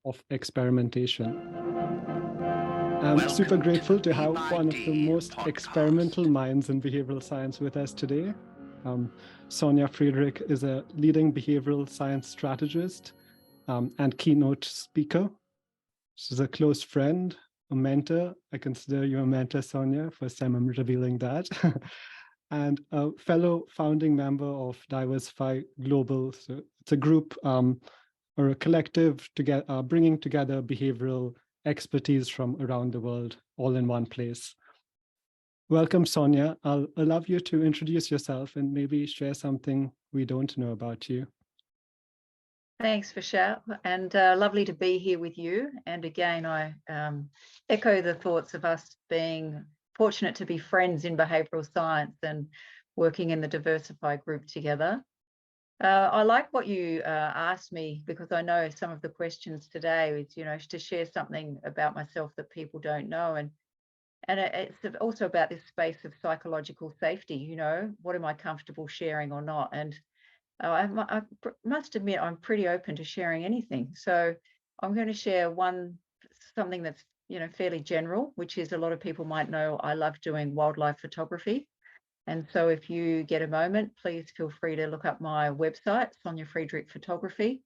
of experimentation. I'm super grateful to have one of the most experimental minds in behavioral science with us today. Sonia Friedrich is a leading behavioral science strategist and keynote speaker. She's a close friend, a mentor. I consider you a mentor, Sonia. First time I'm revealing that. And a fellow founding member of Diversify Global. So it's a group or a collective bringing together behavioral expertise from around the world, all in one place. Welcome, Sonia. I'll allow you to introduce yourself and maybe share something we don't know about you. Thanks, Vishal, and lovely to be here with you. And again, I echo the thoughts of us being fortunate to be friends in behavioural science and working in the Diversify group together. I like what you asked me, because I know some of the questions today is, to share something about myself that people don't know. And it's also about this space of psychological safety, what am I comfortable sharing or not? And I must admit, I'm pretty open to sharing anything. So I'm going to share something that's, fairly general, which is a lot of people might know I love doing wildlife photography. And so if you get a moment, please feel free to look up my website, Sonia Friedrich Photography.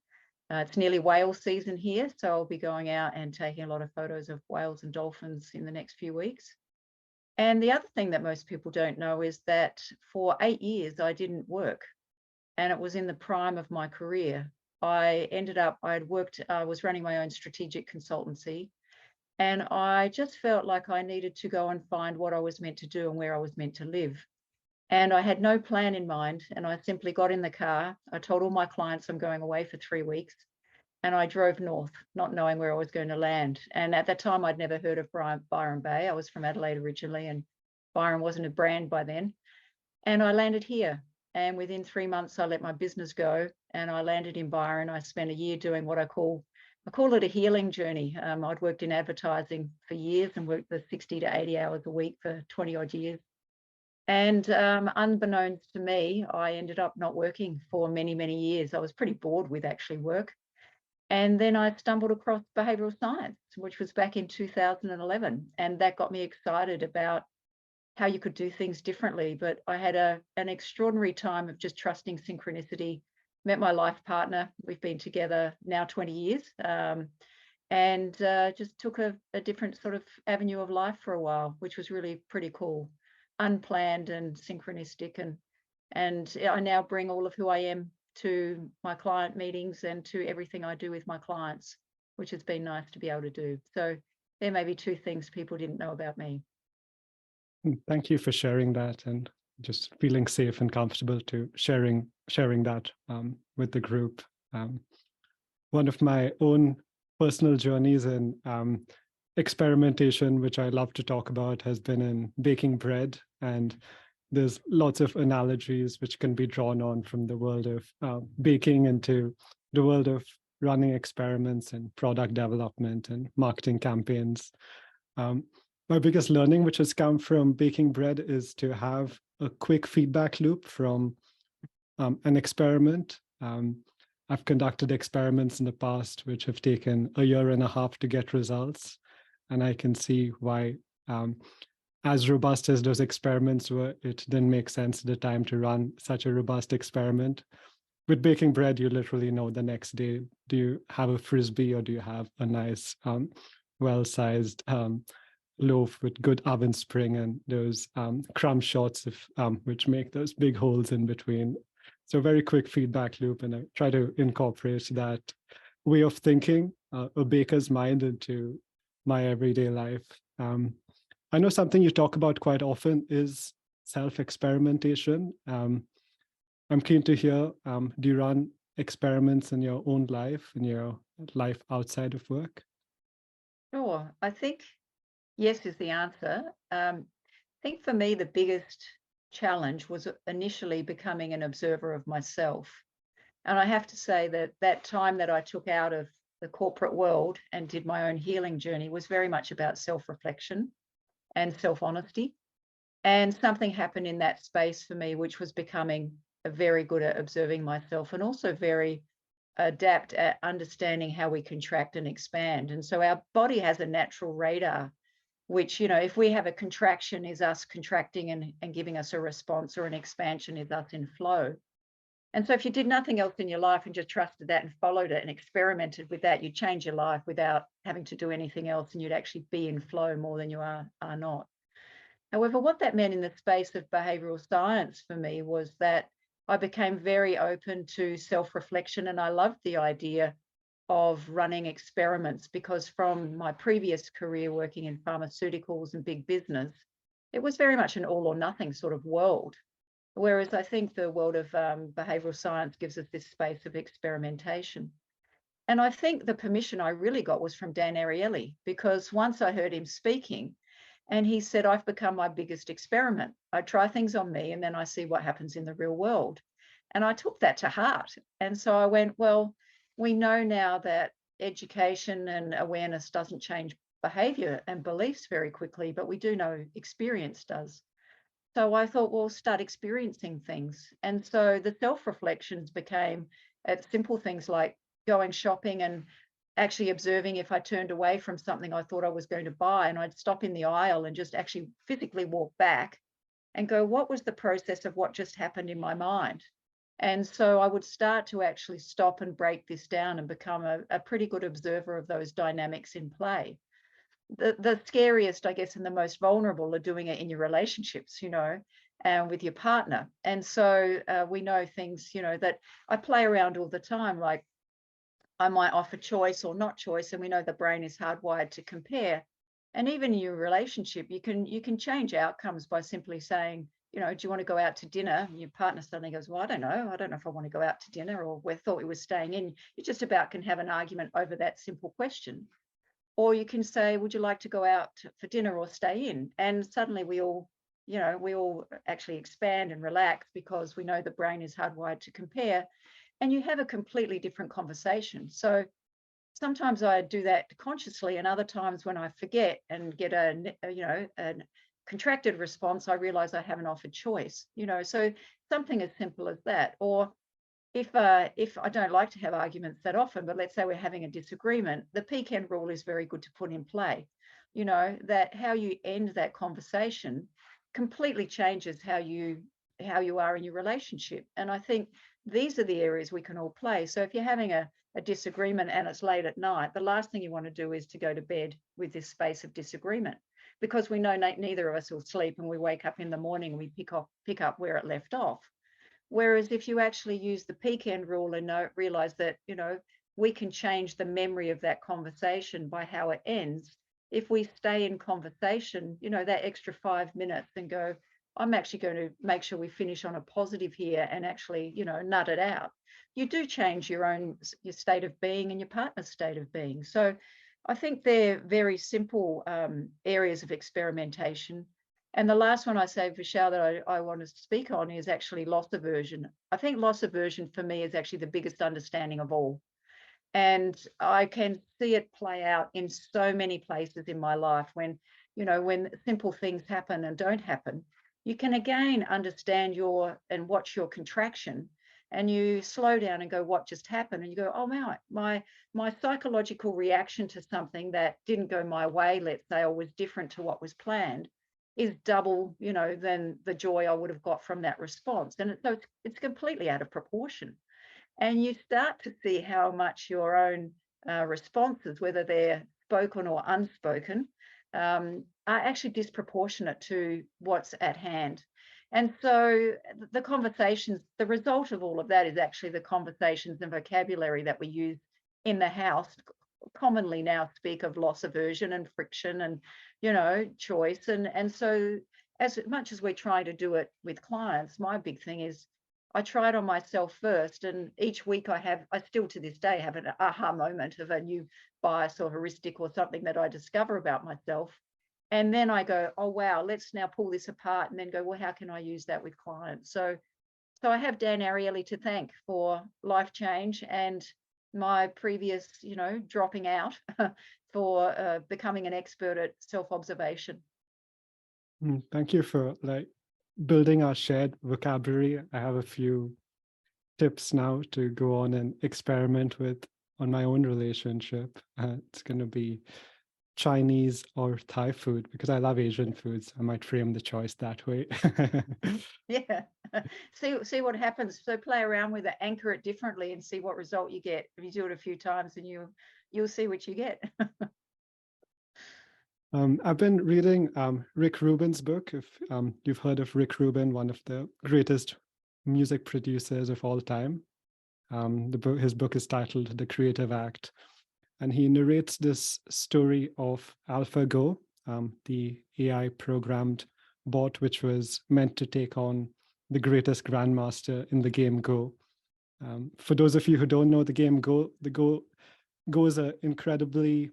It's nearly whale season here, so I'll be going out and taking a lot of photos of whales and dolphins in the next few weeks. And the other thing that most people don't know is that for 8 years, I didn't work. And it was in the prime of my career. I was running my own strategic consultancy, and I just felt like I needed to go and find what I was meant to do and where I was meant to live. And I had no plan in mind, and I simply got in the car. I told all my clients I'm going away for 3 weeks, and I drove north, not knowing where I was going to land. And at that time, I'd never heard of Byron Bay. I was from Adelaide originally, and Byron wasn't a brand by then. And I landed here. And within 3 months, I let my business go, and I landed in Byron. I spent a year doing what I call it a healing journey. I'd worked in advertising for years and worked for 60 to 80 hours a week for 20 odd years. And unbeknownst to me, I ended up not working for many, many years. I was pretty bored with actually work. And then I stumbled across behavioural science, which was back in 2011. And that got me excited about how you could do things differently. But I had an extraordinary time of just trusting synchronicity, met my life partner. We've been together now 20 years, and just took a different sort of avenue of life for a while, which was really pretty cool, unplanned and synchronistic. And I now bring all of who I am to my client meetings and to everything I do with my clients, which has been nice to be able to do. So there may be 2 things people didn't know about me. Thank you for sharing that, and just feeling safe and comfortable to sharing that with the group. One of my own personal journeys in experimentation, which I love to talk about, has been in baking bread. And there's lots of analogies which can be drawn on from the world of baking into the world of running experiments and product development and marketing campaigns. My biggest learning, which has come from baking bread, is to have a quick feedback loop from an experiment. I've conducted experiments in the past which have taken a year and a half to get results. And I can see why, as robust as those experiments were, it didn't make sense at the time to run such a robust experiment. With baking bread, you literally know the next day, do you have a frisbee or do you have a nice, well-sized loaf with good oven spring and those crumb shots which make those big holes in between. So very quick feedback loop, and I try to incorporate that way of thinking, a baker's mind, into my everyday life. I know something you talk about quite often is self-experimentation. I'm keen to hear, do you run experiments in your own life, in your life outside of work? Sure. I think yes is the answer. I think for me, the biggest challenge was initially becoming an observer of myself. And I have to say that time that I took out of the corporate world and did my own healing journey was very much about self-reflection and self-honesty. And something happened in that space for me, which was becoming very good at observing myself, and also very adapt at understanding how we contract and expand. And so our body has a natural radar, which, if we have a contraction is us contracting and giving us a response, or an expansion is us in flow. And so if you did nothing else in your life and just trusted that and followed it and experimented with that, you'd change your life without having to do anything else, and you'd actually be in flow more than you are not. However, what that meant in the space of behavioral science for me was that I became very open to self-reflection, and I loved the idea of running experiments, because from my previous career working in pharmaceuticals and big business, it was very much an all or nothing sort of world. Whereas I think the world of behavioral science gives us this space of experimentation. And I think the permission I really got was from Dan Ariely, because once I heard him speaking, and he said, I've become my biggest experiment. I try things on me and then I see what happens in the real world. And I took that to heart. And so I went, well, we know now that education and awareness doesn't change behavior and beliefs very quickly, but we do know experience does. So I thought, well, start experiencing things. And so the self-reflections became simple things like going shopping and actually observing if I turned away from something I thought I was going to buy, and I'd stop in the aisle and just actually physically walk back and go, what was the process of what just happened in my mind? And so I would start to actually stop and break this down and become a pretty good observer of those dynamics in play. The scariest, I guess, and the most vulnerable are doing it in your relationships, and with your partner. And so we know things, that I play around all the time, like I might offer choice or not choice, and we know the brain is hardwired to compare. And even in your relationship, you can change outcomes by simply saying, do you want to go out to dinner? And your partner suddenly goes, well, I don't know if I want to go out to dinner, or we thought we were staying in. You just about can have an argument over that simple question. Or you can say, would you like to go out for dinner or stay in? And suddenly we all actually expand and relax, because we know the brain is hardwired to compare, and you have a completely different conversation. So sometimes I do that consciously, and other times when I forget and get a contracted response, I realize I haven't offered choice, so something as simple as that. Or if I don't like to have arguments that often, but let's say we're having a disagreement, the pecan rule is very good to put in play, that how you end that conversation completely changes how you are in your relationship. And I think these are the areas we can all play. So if you're having a disagreement and it's late at night, the last thing you want to do is to go to bed with this space of disagreement, because we know neither of us will sleep, and we wake up in the morning and we pick up where it left off. Whereas if you actually use the pecan rule and realize that, we can change the memory of that conversation by how it ends. If we stay in conversation, that extra 5 minutes, and go, I'm actually going to make sure we finish on a positive here, and actually, nut it out. You do change your state of being and your partner's state of being. So I think they're very simple areas of experimentation. And the last one I say, Vishal, that I want to speak on is actually loss aversion. I think loss aversion for me is actually the biggest understanding of all. And I can see it play out in so many places in my life when simple things happen and don't happen. You can again understand and watch your contraction, and you slow down and go, what just happened? And you go, oh, my psychological reaction to something that didn't go my way, let's say, or was different to what was planned, is double, than the joy I would have got from that response. And so it's completely out of proportion. And you start to see how much your own responses, whether they're spoken or unspoken, are actually disproportionate to what's at hand. And so the conversations, the result of all of that is actually the conversations and vocabulary that we use in the house commonly now speak of loss aversion and friction and, choice. And so as much as we're trying to do it with clients, my big thing is I try it on myself first. And each week I still to this day have an aha moment of a new bias or heuristic or something that I discover about myself. And then I go, oh, wow, let's now pull this apart, and then go, well, how can I use that with clients? So I have Dan Ariely to thank for life change, and my previous, dropping out for becoming an expert at self-observation. Thank you for building our shared vocabulary. I have a few tips now to go on and experiment with on my own relationship. It's going to be Chinese or Thai food, because I love Asian foods. I might frame the choice that way. Yeah. See what happens. So play around with it, anchor it differently, and see what result you get. If you do it a few times, and you'll see what you get. I've been reading Rick Rubin's book. If you've heard of Rick Rubin, one of the greatest music producers of all time. His book is titled The Creative Act, and he narrates this story of AlphaGo, the AI programmed bot, which was meant to take on the greatest grandmaster in the game Go. For those of you who don't know the game Go, Go is an incredibly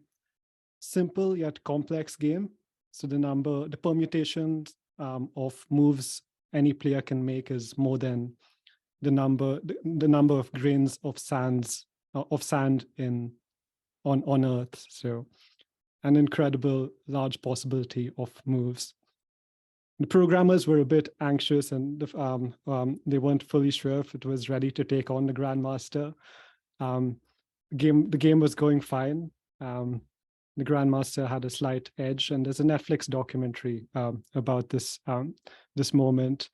simple yet complex game. So the permutations of moves any player can make is more than the number of grains of sand on Earth. So an incredible large possibility of moves. The programmers were a bit anxious, and they weren't fully sure if it was ready to take on the grandmaster. The game was going fine. The grandmaster had a slight edge, and there's a Netflix documentary about this moment.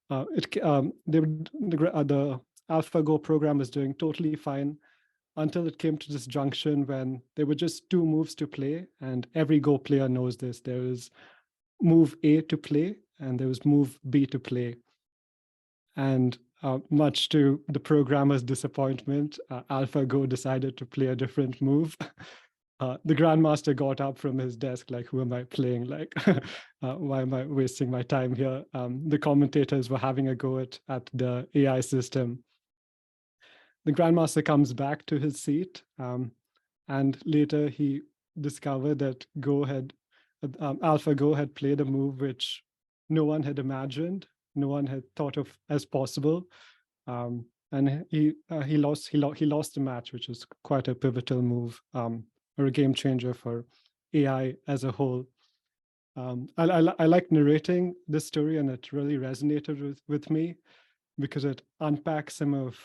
The AlphaGo program was doing totally fine until it came to this junction when there were just two moves to play, and every Go player knows this. There is move A to play, and there was move B to play. And much to the programmer's disappointment, AlphaGo decided to play a different move. The grandmaster got up from his desk like, who am I playing? Like, why am I wasting my time here? The commentators were having a go at the AI system. The grandmaster comes back to his seat, and later he discovered that AlphaGo had played a move which no one had imagined, no one had thought of as possible, and he lost the match, which was quite a pivotal move, or a game changer for AI as a whole. I like narrating this story, and it really resonated with me because it unpacks some of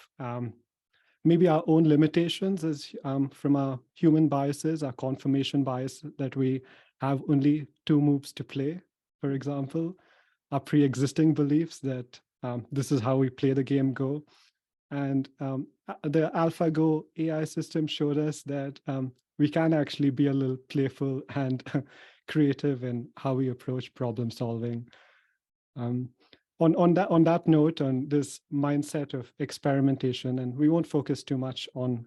maybe our own limitations as from our human biases, our confirmation bias that we have only two moves to play, for example, our pre-existing beliefs that this is how we play the game Go. And the AlphaGo AI system showed us that we can actually be a little playful and creative in how we approach problem solving. On that note, on this mindset of experimentation, and we won't focus too much on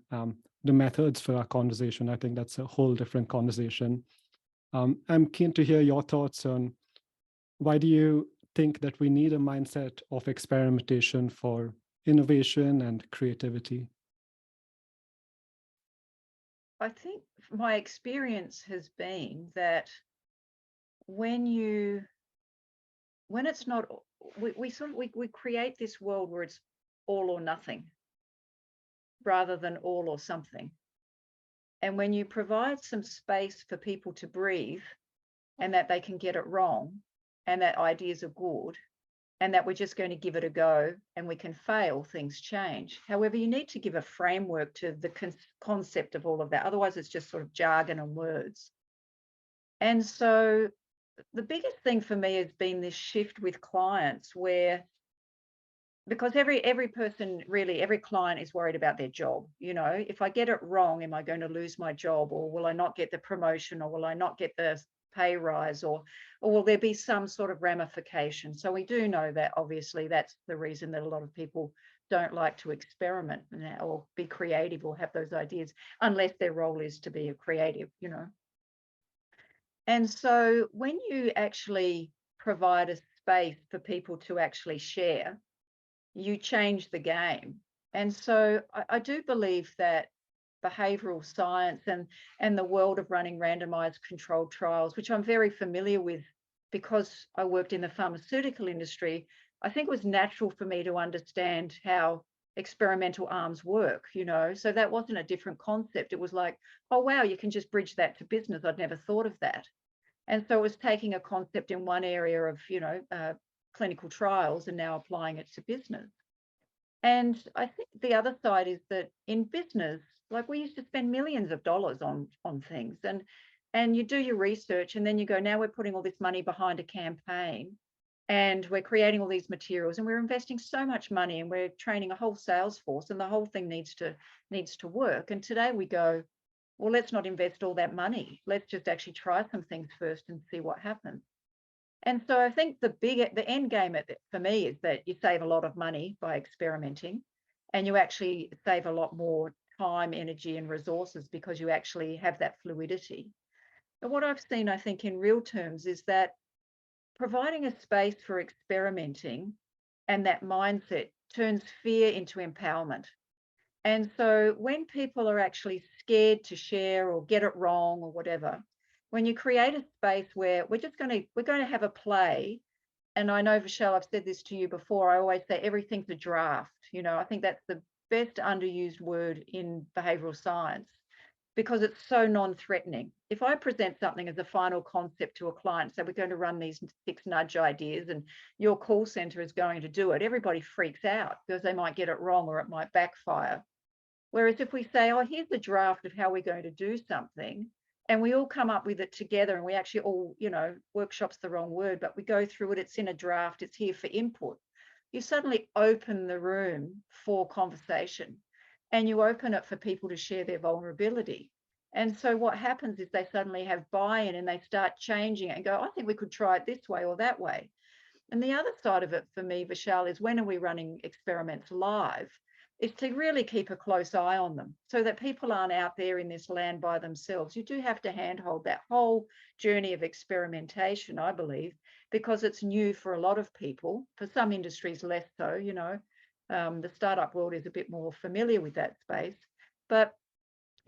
the methods for our conversation. I think that's a whole different conversation. I'm keen to hear your thoughts on why do you think that we need a mindset of experimentation for innovation and creativity? I think my experience has been that when it's not, we create this world where it's all or nothing rather than all or something. And when you provide some space for people to breathe, and that they can get it wrong, and that ideas are good, and that we're just going to give it a go and we can fail, things change. However, you need to give a framework to the concept of all of that. Otherwise, it's just sort of jargon and words. And so the biggest thing for me has been this shift with clients where, because every person, really, every client is worried about their job. You know, if I get it wrong, am I going to lose my job, or will I not get the promotion, or will I not get the pay rise, or will there be some sort of ramification? So we do know that obviously that's the reason that a lot of people don't like to experiment or be creative or have those ideas unless their role is to be a creative, you know. And so when you actually provide a space for people to actually share, you change the game. And so I do believe that behavioral science and the world of running randomized controlled trials, which I'm very familiar with because I worked in the pharmaceutical industry, I think it was natural for me to understand how experimental arms work, you know. So that wasn't a different concept. It was like, oh, wow, you can just bridge that to business. I'd never thought of that. And so it was taking a concept in one area of, you know, clinical trials and now applying it to business. And I think the other side is that in business, like we used to spend millions of dollars on things, and you do your research, and then you go, now we're putting all this money behind a campaign, and we're creating all these materials, and we're investing so much money, and we're training a whole sales force, and the whole thing needs to work. And today we go, well, let's not invest all that money. Let's just actually try some things first and see what happens. And so I think the end game for me is that you save a lot of money by experimenting, and you actually save a lot more time, energy, and resources because you actually have that fluidity. But what I've seen, I think, in real terms is that providing a space for experimenting and that mindset turns fear into empowerment. And so when people are actually scared to share or get it wrong or whatever, when you create a space where we're going to have a play, and I know, Vishal, I've said this to you before, I always say everything's a draft. I think that's the best underused word in behavioral science because it's so non-threatening. If I present something as a final concept to a client, so we're going to run these 6 nudge ideas and your call center is going to do it, everybody freaks out because they might get it wrong or it might backfire. Whereas if we say, oh, here's the draft of how we're going to do something, and we all come up with it together, and we actually all, workshop's the wrong word, but we go through it, it's in a draft, it's here for input. You suddenly open the room for conversation, and you open it for people to share their vulnerability. And so what happens is they suddenly have buy-in and they start changing it and go, I think we could try it this way or that way. And the other side of it for me, Vishal, is when are we running experiments live? Is to really keep a close eye on them so that people aren't out there in this land by themselves. You do have to handhold that whole journey of experimentation, I believe, because it's new for a lot of people. For some industries, less so, the startup world is a bit more familiar with that space. But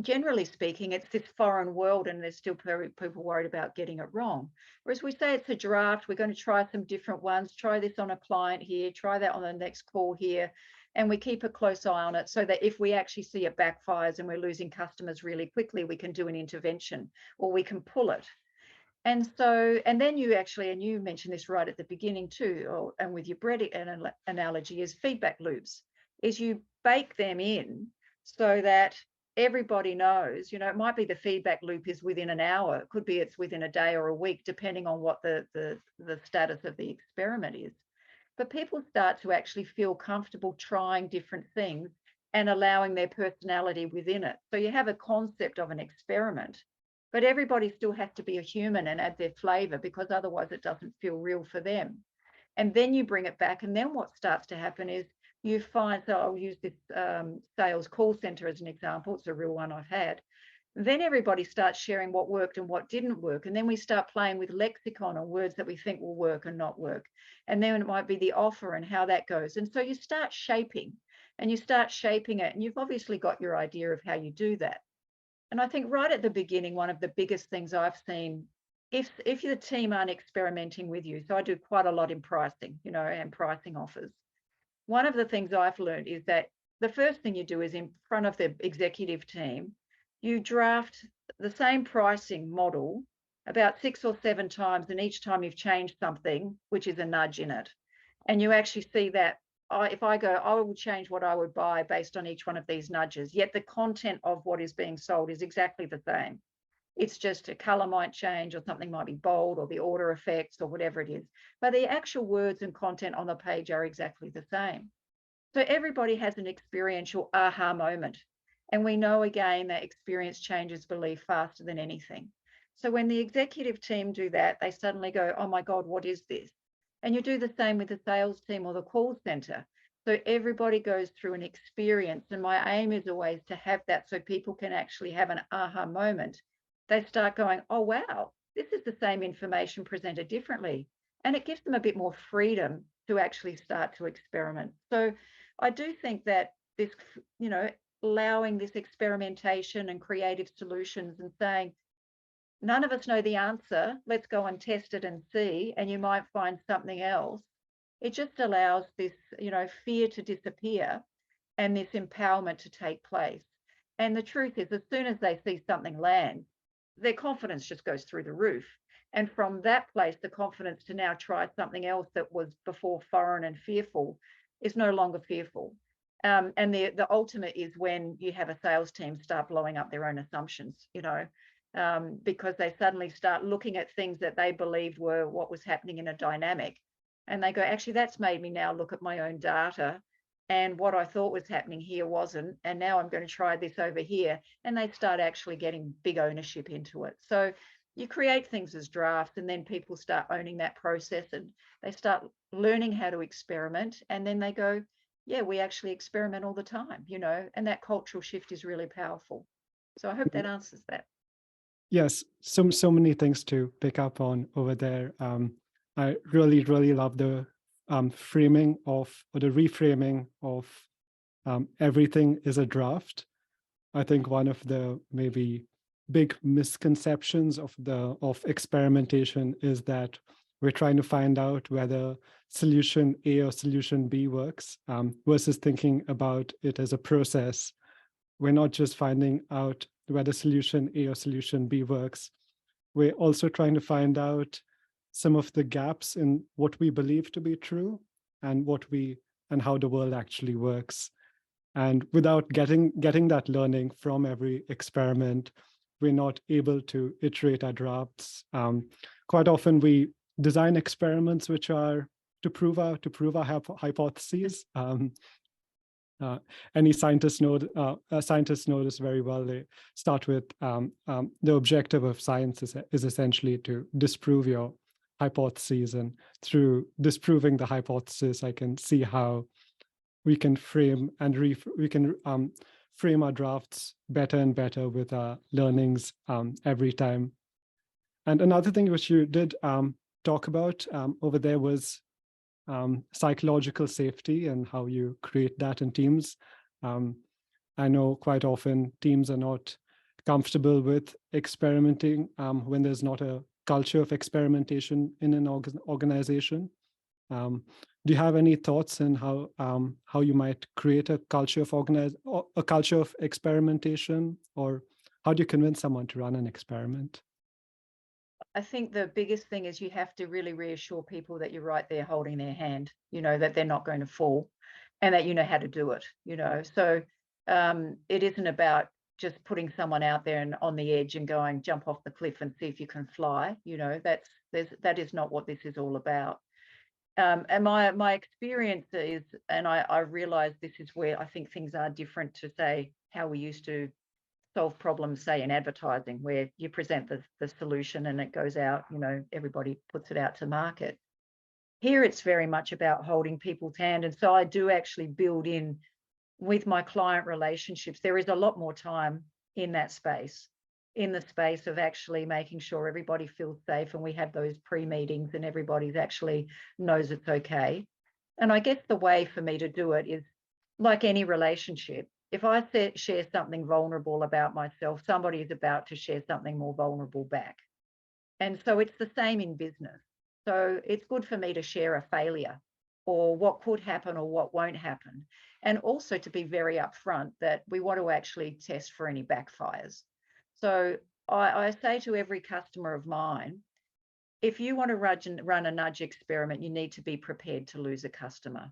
generally speaking, it's this foreign world and there's still people worried about getting it wrong. Whereas we say it's a draft, we're going to try some different ones, try this on a client here, try that on the next call here. And we keep a close eye on it so that if we actually see it backfires and we're losing customers really quickly, we can do an intervention or we can pull it. And so, and then you actually, and you mentioned this right at the beginning too, and with your bread analogy, is feedback loops, is you bake them in so that everybody knows, it might be the feedback loop is within an hour, it could be it's within a day or a week, depending on what the status of the experiment is. But people start to actually feel comfortable trying different things and allowing their personality within it. So you have a concept of an experiment, but everybody still has to be a human and add their flavor because otherwise it doesn't feel real for them. And then you bring it back. And then what starts to happen is you find, so I'll use this sales call center as an example. It's a real one I've had. Then everybody starts sharing what worked and what didn't work. And then we start playing with lexicon on words that we think will work and not work. And then it might be the offer and how that goes. And so you start shaping and you start shaping it. And you've obviously got your idea of how you do that. And I think right at the beginning, one of the biggest things I've seen, if the team aren't experimenting with you, so I do quite a lot in pricing, and pricing offers. One of the things I've learned is that the first thing you do is in front of the executive team, you draft the same pricing model about 6 or 7 times, and each time you've changed something, which is a nudge in it. And you actually see that if I go, I will change what I would buy based on each one of these nudges, yet the content of what is being sold is exactly the same. It's just a color might change or something might be bold or the order effects or whatever it is. But the actual words and content on the page are exactly the same. So everybody has an experiential aha moment. And we know again that experience changes belief faster than anything. So when the executive team do that, they suddenly go, oh my God, what is this? And you do the same with the sales team or the call center. So everybody goes through an experience. And my aim is always to have that so people can actually have an aha moment. They start going, oh, wow, this is the same information presented differently. And it gives them a bit more freedom to actually start to experiment. So I do think that this, allowing this experimentation and creative solutions and saying, none of us know the answer, let's go and test it and see, and you might find something else. It just allows this, fear to disappear and this empowerment to take place. And the truth is, as soon as they see something land, their confidence just goes through the roof. And from that place, the confidence to now try something else that was before foreign and fearful is no longer fearful. And the ultimate is when you have a sales team start blowing up their own assumptions, because they suddenly start looking at things that they believed were what was happening in a dynamic. And they go, actually, that's made me now look at my own data, and what I thought was happening here wasn't. And now I'm going to try this over here. And they start actually getting big ownership into it. So you create things as drafts, and then people start owning that process, and they start learning how to experiment. And then they go, yeah, we actually experiment all the time, and that cultural shift is really powerful. So I hope that answers that. Yes, so many things to pick up on over there. I really love the framing of, or the reframing of everything is a draft. I think one of the maybe big misconceptions of experimentation is that we're trying to find out whether solution A or solution B works, versus thinking about it as a process. We're not just finding out whether solution A or solution B works. We're also trying to find out some of the gaps in what we believe to be true and how the world actually works. And without getting that learning from every experiment, we're not able to iterate our drafts. Quite often we design experiments which are to prove our hypotheses. Any scientists know this very well. They start with the objective of science is essentially to disprove your hypotheses, and through disproving the hypothesis, I can see how we can frame and frame our drafts better and better with our learnings every time. And another thing which you did talk about over there was psychological safety and how you create that in teams. I know quite often teams are not comfortable with experimenting when there's not a culture of experimentation in an organization. Do you have any thoughts on how you might create a culture of experimentation, or how do you convince someone to run an experiment? I think the biggest thing is you have to really reassure people that you're right there holding their hand, that they're not going to fall, and that you know how to do it, So it isn't about just putting someone out there and on the edge and going, jump off the cliff and see if you can fly. That is not what this is all about. And my experience is, and I realize this is where I think things are different to, say, how we used to solve problems, say, in advertising, where you present the solution and it goes out, everybody puts it out to market. Here, it's very much about holding people's hand. And so I do actually build in with my client relationships. There is a lot more time in that space, in the space of actually making sure everybody feels safe, and we have those pre-meetings and everybody's actually knows it's okay. And I guess the way for me to do it is like any relationship. If I share something vulnerable about myself, somebody is about to share something more vulnerable back. And so it's the same in business. So it's good for me to share a failure, or what could happen or what won't happen. And also to be very upfront that we want to actually test for any backfires. So I say to every customer of mine, if you want to run a nudge experiment, you need to be prepared to lose a customer.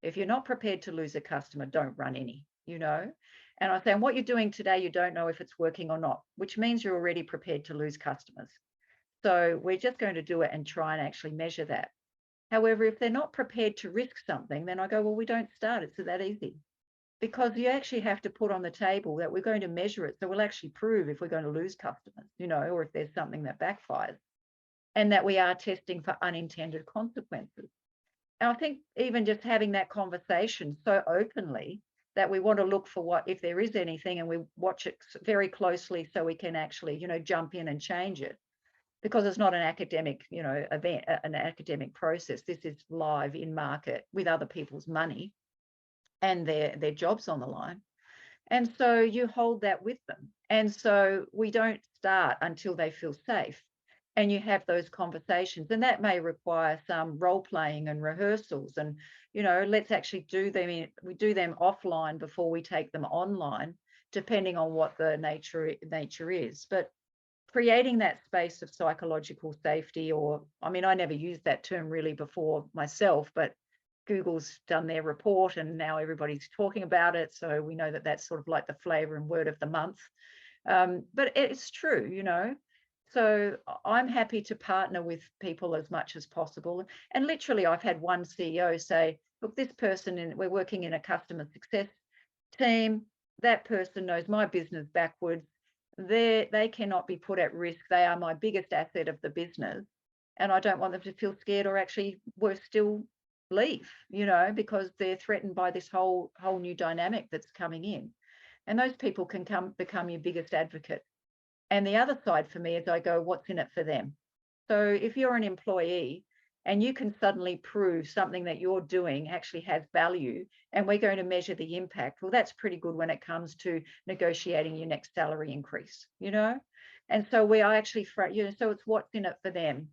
If you're not prepared to lose a customer, don't run any, And I say, and what you're doing today, you don't know if it's working or not, which means you're already prepared to lose customers. So we're just going to do it and try and actually measure that. However, if they're not prepared to risk something, then I go, well, we don't start. It's that easy. Because you actually have to put on the table that we're going to measure it. So we'll actually prove if we're going to lose customers, or if there's something that backfires, and that we are testing for unintended consequences. And I think even just having that conversation so openly that we want to look for what, if there is anything, and we watch it very closely so we can actually, jump in and change it, because it's not an academic, event, an academic process. This is live in market with other people's money and their jobs on the line. And so you hold that with them. And so we don't start until they feel safe. And you have those conversations, and that may require some role playing and rehearsals, and let's actually do them. We do them offline before we take them online, depending on what the nature is. But creating that space of psychological safety, or I never used that term really before myself, but Google's done their report and now everybody's talking about it. So we know that that's sort of like the flavor and word of the month. But it's true, you know. So I'm happy to partner with people as much as possible. And literally, I've had one CEO say, look, this person, we're working in a customer success team. That person knows my business backwards. They cannot be put at risk. They are my biggest asset of the business. And I don't want them to feel scared or actually worse still leave, you know, because they're threatened by this whole new dynamic that's coming in. And those people can become your biggest advocate. And the other side for me is I go, what's in it for them? So if you're an employee and you can suddenly prove something that you're doing actually has value and we're going to measure the impact, well, that's pretty good when it comes to negotiating your next salary increase, you know? And so we are actually, you know, so it's what's in it for them,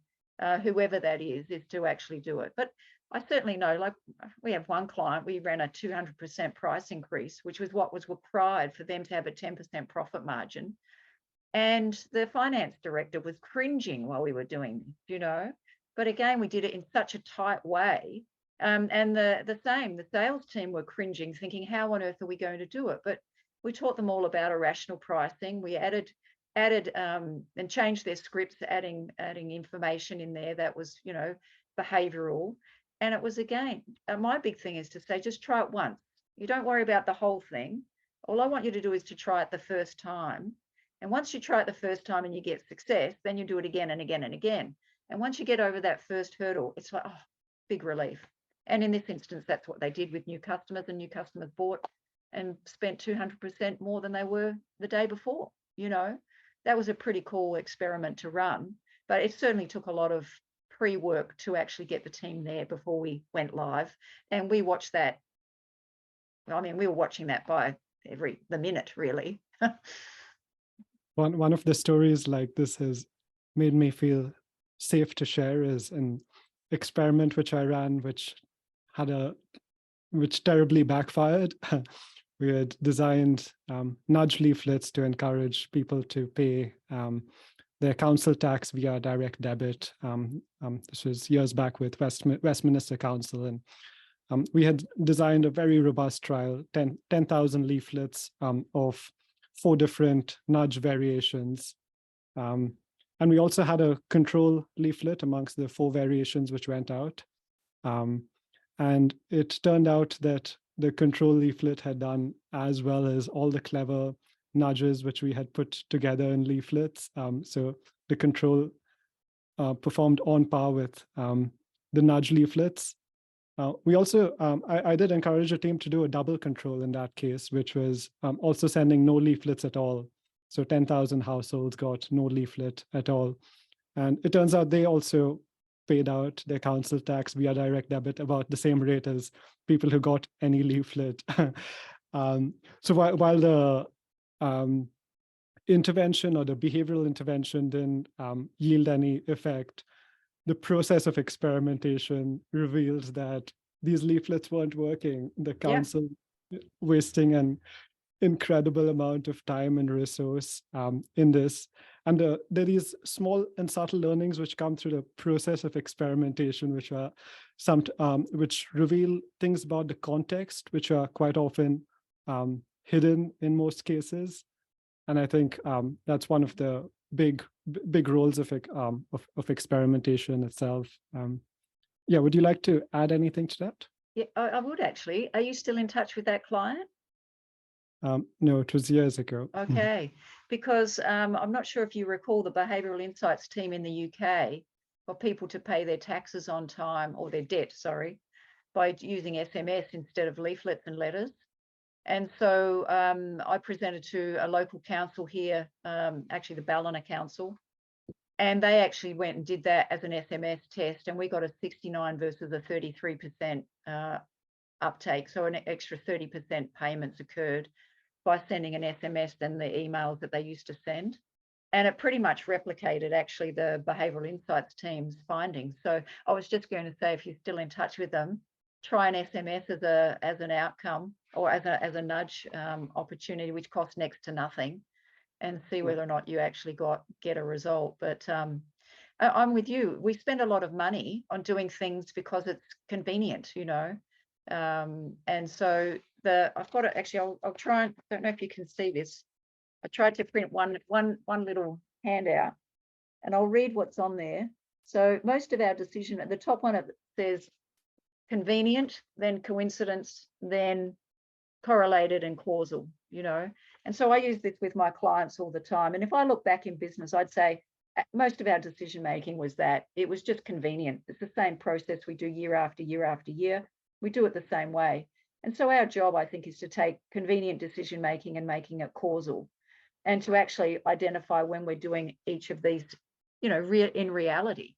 whoever that is to actually do it. But I certainly know, like we have one client, we ran a 200% price increase, which was what was required for them to have a 10% profit margin. And the finance director was cringing while we were doing this, you know. But again, we did it in such a tight way. And the sales team were cringing, thinking, how on earth are we going to do it? But we taught them all about irrational pricing. We added and changed their scripts, adding information in there that was, you know, behavioral. And it was, again, my big thing is to say, just try it once. You don't worry about the whole thing. All I want you to do is to try it the first time. And once you try it the first time and you get success, then you do it again and again and again. And once you get over that first hurdle, it's like, oh, big relief. And in this instance, that's what they did with new customers, and new customers bought and spent 200% more than they were the day before. You know, that was a pretty cool experiment to run, but it certainly took a lot of pre-work to actually get the team there before we went live. And we watched that. I mean, we were watching that by the minute, really. One of the stories like this has made me feel safe to share is an experiment which I ran, which terribly backfired. We had designed nudge leaflets to encourage people to pay their council tax via direct debit. This was years back with Westminster Council, and we had designed a very robust trial, 10,000 leaflets of 4 different nudge variations. And we also had a control leaflet amongst the 4 variations which went out. And it turned out that the control leaflet had done as well as all the clever nudges which we had put together in leaflets. So the control performed on par with the nudge leaflets. We also, I did encourage the team to do a double control in that case, which was also sending no leaflets at all. So 10,000 households got no leaflet at all. And it turns out they also paid out their council tax via direct debit about the same rate as people who got any leaflet. So while the intervention or the behavioral intervention didn't yield any effect, the process of experimentation revealed that these leaflets weren't working. The council wasting an incredible amount of time and resource in this. And there are these small and subtle learnings which come through the process of experimentation, which are which reveal things about the context, which are quite often hidden in most cases. And I think that's one of the big roles of experimentation itself. Yeah, would you like to add anything to that? Yeah, I would actually. Are you still in touch with that client? No, it was years ago. Okay, because I'm not sure if you recall, the Behavioural Insights team in the UK got people to pay their taxes on time, or their debt, sorry, by using SMS instead of leaflets and letters. And so I presented to a local council here, actually the Ballina Council, and they actually went and did that as an SMS test, and we got a 69 versus a 33% uptake. So an extra 30% payments occurred by sending an SMS than the emails that they used to send. And it pretty much replicated actually the Behavioural Insights team's findings. So I was just going to say, if you're still in touch with them, try an SMS as an outcome, or as a nudge opportunity, which costs next to nothing, and see whether or not you actually get a result. But I'm with you. We spend a lot of money on doing things because it's convenient, you know. And so I've got it actually. I'll try and, I don't know if you can see this. I tried to print one little handout, and I'll read what's on there. So most of our decision, at the top one, it says convenient, then coincidence, then correlated and causal, you know. And so I use this with my clients all the time. And if I look back in business, I'd say most of our decision making was that it was just convenient. It's the same process we do year after year after year. We do it the same way. And so our job, I think, is to take convenient decision making and making it causal, and to actually identify when we're doing each of these, you know, in reality.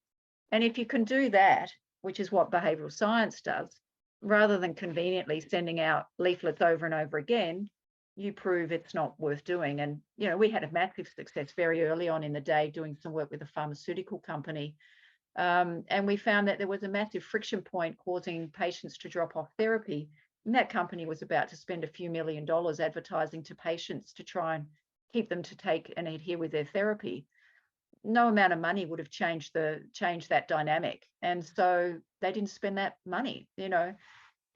And if you can do that, which is what behavioral science does, rather than conveniently sending out leaflets over and over again, you prove it's not worth doing. And, you know, we had a massive success very early on in the day doing some work with a pharmaceutical company. And we found that there was a massive friction point causing patients to drop off therapy. And that company was about to spend a few $1 million advertising to patients to try and keep them to take and adhere with their therapy. No amount of money would have changed that dynamic. And so they didn't spend that money, you know.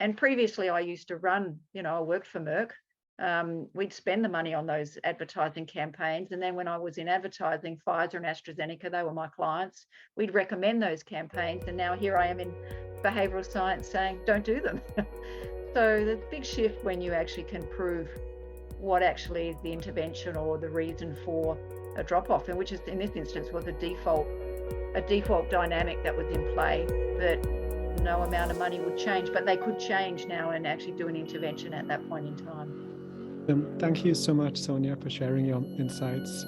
And previously I used to run, you know, I worked for Merck. We'd spend the money on those advertising campaigns. And then when I was in advertising, Pfizer and AstraZeneca, they were my clients. We'd recommend those campaigns. And now here I am in behavioral science saying, don't do them. So there's a big shift when you actually can prove what actually is the intervention or the reason for a drop-off, and which is in this instance was a default dynamic that was in play that no amount of money would change, but they could change now and actually do an intervention at that point in time. Thank you so much, Sonia, for sharing your insights.